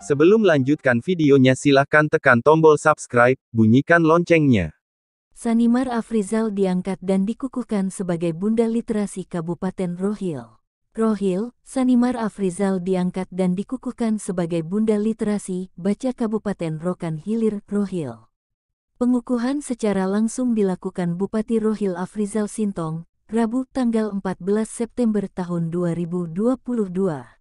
Sebelum lanjutkan videonya silahkan tekan tombol subscribe, bunyikan loncengnya. Sanimar Afrizal diangkat dan dikukuhkan sebagai Bunda Literasi Kabupaten Rohil. Rohil, Sanimar Afrizal diangkat dan dikukuhkan sebagai Bunda Literasi Baca Kabupaten Rokan Hilir, Rohil. Pengukuhan secara langsung dilakukan Bupati Rohil Afrizal Sintong, Rabu tanggal 14 September tahun 2022.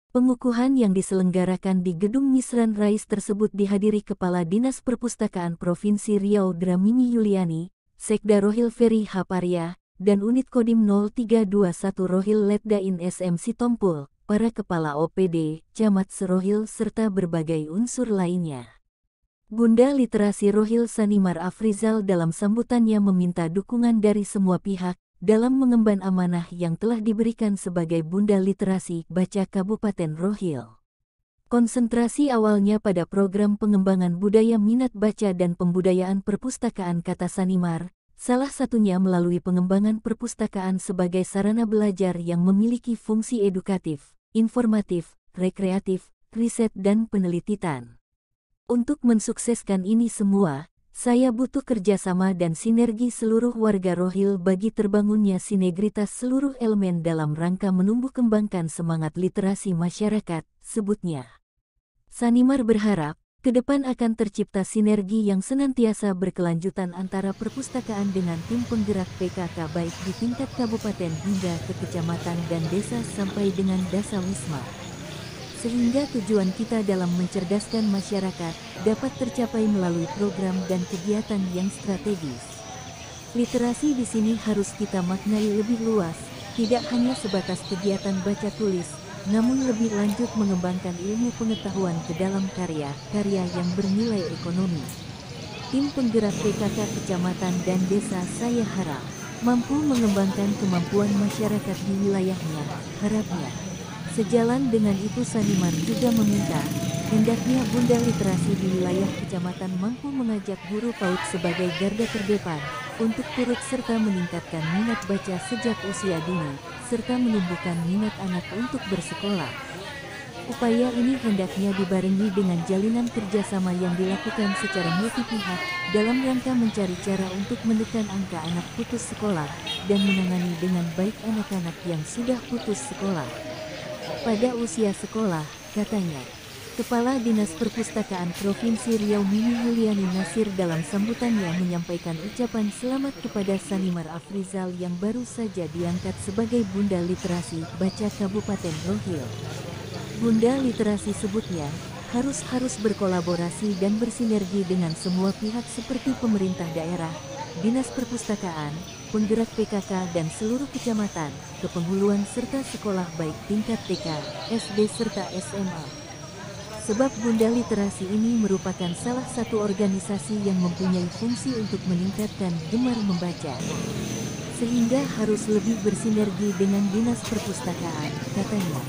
Pengukuhan yang diselenggarakan di Gedung Misran Rais tersebut dihadiri Kepala Dinas Perpustakaan Provinsi Riau Dramini Yuliani, Sekda Rohil Ferry Haparia, dan Unit Kodim 0321 Rohil Letdain SM Sitompul, para Kepala OPD, Camat Serohil serta berbagai unsur lainnya. Bunda Literasi Rohil Sanimar Afrizal dalam sambutannya meminta dukungan dari semua pihak dalam mengemban amanah yang telah diberikan sebagai Bunda Literasi Baca Kabupaten Rohil. Konsentrasi awalnya pada program pengembangan budaya minat baca dan pembudayaan perpustakaan kata Sanimar, salah satunya melalui pengembangan perpustakaan sebagai sarana belajar yang memiliki fungsi edukatif, informatif, rekreatif, riset dan penelitian. Untuk mensukseskan ini semua, saya butuh kerjasama dan sinergi seluruh warga Rohil bagi terbangunnya sinergitas seluruh elemen dalam rangka menumbuh kembangkan semangat literasi masyarakat, sebutnya. Sanimar berharap, ke depan akan tercipta sinergi yang senantiasa berkelanjutan antara perpustakaan dengan tim penggerak PKK baik di tingkat kabupaten hingga ke kecamatan dan desa sampai dengan dasawisma. Sehingga tujuan kita dalam mencerdaskan masyarakat dapat tercapai melalui program dan kegiatan yang strategis. Literasi di sini harus kita maknai lebih luas, tidak hanya sebatas kegiatan baca tulis, namun lebih lanjut mengembangkan ilmu pengetahuan ke dalam karya-karya yang bernilai ekonomi. Tim penggerak PKK kecamatan dan desa saya harap mampu mengembangkan kemampuan masyarakat di wilayahnya, harapnya. Sejalan dengan itu Sanimar juga meminta, hendaknya Bunda Literasi di wilayah kecamatan mampu mengajak guru PAUD sebagai garda terdepan, untuk turut serta meningkatkan minat baca sejak usia dini, serta menumbuhkan minat anak untuk bersekolah. Upaya ini hendaknya dibarengi dengan jalinan kerjasama yang dilakukan secara multi pihak, dalam rangka mencari cara untuk menekan angka anak putus sekolah, dan menangani dengan baik anak-anak yang sudah putus sekolah. Pada usia sekolah, katanya, Kepala Dinas Perpustakaan Provinsi Riau Mimi Yuliani Nasir dalam sambutannya menyampaikan ucapan selamat kepada Sanimar Afrizal yang baru saja diangkat sebagai Bunda Literasi Baca Kabupaten Rohil. Bunda Literasi sebutnya, harus berkolaborasi dan bersinergi dengan semua pihak seperti pemerintah daerah, Dinas Perpustakaan, penggerak PKK dan seluruh kecamatan, kepenghuluan serta sekolah baik tingkat TK, SD serta SMA. Sebab Bunda Literasi ini merupakan salah satu organisasi yang mempunyai fungsi untuk meningkatkan gemar membaca. Sehingga harus lebih bersinergi dengan Dinas Perpustakaan, katanya.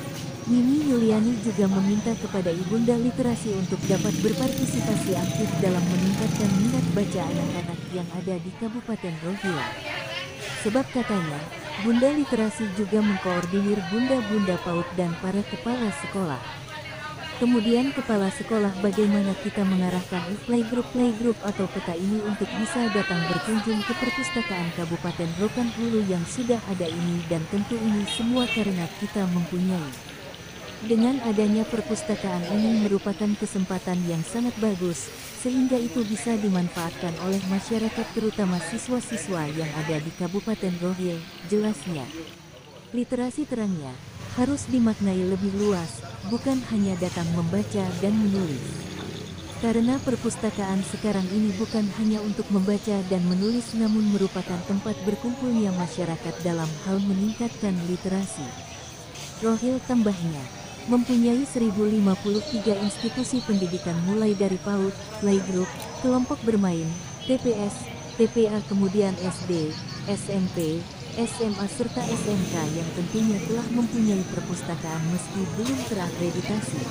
Mimi Yuliani juga meminta kepada Ibunda Literasi untuk dapat berpartisipasi aktif dalam meningkatkan minat baca anak-anak yang ada di Kabupaten Rohil. Sebab katanya, Bunda Literasi juga mengkoordinir bunda-bunda PAUD dan para kepala sekolah. Kemudian kepala sekolah bagaimana kita mengarahkan playgroup atau peta ini untuk bisa datang berkunjung ke perpustakaan Kabupaten Rokan Hulu yang sudah ada ini dan tentu ini semua karena kita mempunyai. Dengan adanya perpustakaan ini merupakan kesempatan yang sangat bagus, sehingga itu bisa dimanfaatkan oleh masyarakat terutama siswa-siswa yang ada di Kabupaten Rohil, jelasnya. Literasi terangnya, harus dimaknai lebih luas, bukan hanya datang membaca dan menulis. Karena perpustakaan sekarang ini bukan hanya untuk membaca dan menulis namun merupakan tempat berkumpulnya masyarakat dalam hal meningkatkan literasi. Rohil tambahnya, mempunyai 1053 institusi pendidikan mulai dari PAUD, playgroup, kelompok bermain, TPS, TPA kemudian SD, SMP, SMA serta SMK yang tentunya telah mempunyai perpustakaan meski belum terakreditasi.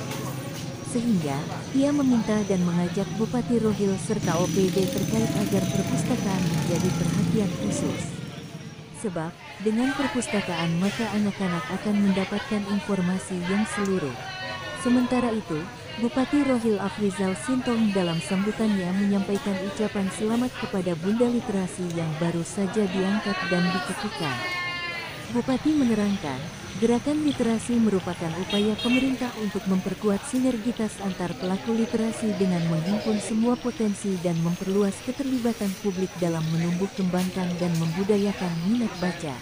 Sehingga, ia meminta dan mengajak Bupati Rohil serta OPD terkait agar perpustakaan menjadi perhatian khusus. Sebab, dengan perpustakaan maka anak-anak akan mendapatkan informasi yang seluruh. Sementara itu, Bupati Rohil Afrizal Sintong dalam sambutannya menyampaikan ucapan selamat kepada Bunda Literasi yang baru saja diangkat dan dikukuhkan. Bupati menerangkan, gerakan literasi merupakan upaya pemerintah untuk memperkuat sinergitas antar pelaku literasi dengan menghimpun semua potensi dan memperluas keterlibatan publik dalam menumbuh kembangkan dan membudayakan minat baca.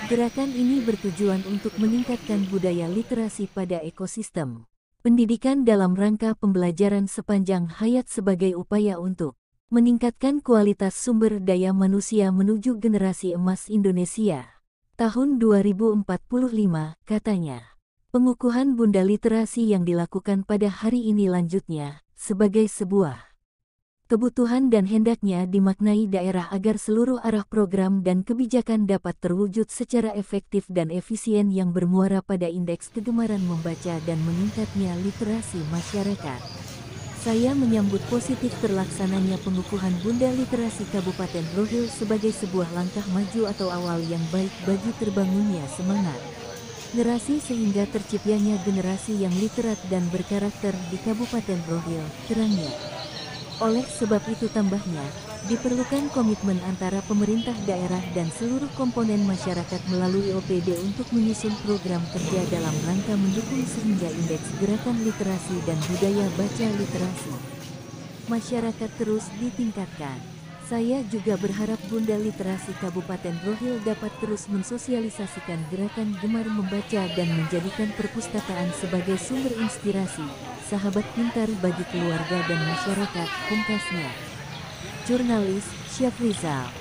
Gerakan ini bertujuan untuk meningkatkan budaya literasi pada ekosistem pendidikan dalam rangka pembelajaran sepanjang hayat sebagai upaya untuk meningkatkan kualitas sumber daya manusia menuju generasi emas Indonesia. Tahun 2045, katanya. Pengukuhan Bunda Literasi yang dilakukan pada hari ini lanjutnya, sebagai sebuah kebutuhan dan hendaknya dimaknai daerah agar seluruh arah program dan kebijakan dapat terwujud secara efektif dan efisien yang bermuara pada indeks kegemaran membaca dan meningkatnya literasi masyarakat. Saya menyambut positif terlaksananya pengukuhan Bunda Literasi Kabupaten Rohil sebagai sebuah langkah maju atau awal yang baik bagi terbangunnya semangat literasi sehingga terciptanya generasi yang literat dan berkarakter di Kabupaten Rohil, terangnya. Oleh sebab itu tambahnya, diperlukan komitmen antara pemerintah daerah dan seluruh komponen masyarakat melalui OPD untuk menyusun program kerja dalam rangka mendukung sehingga indeks gerakan literasi dan budaya baca literasi masyarakat terus ditingkatkan. Saya juga berharap Bunda Literasi Kabupaten Rohil dapat terus mensosialisasikan gerakan gemar membaca dan menjadikan perpustakaan sebagai sumber inspirasi, sahabat pintar bagi keluarga dan masyarakat, pungkasnya. Jurnalis Syafrizal.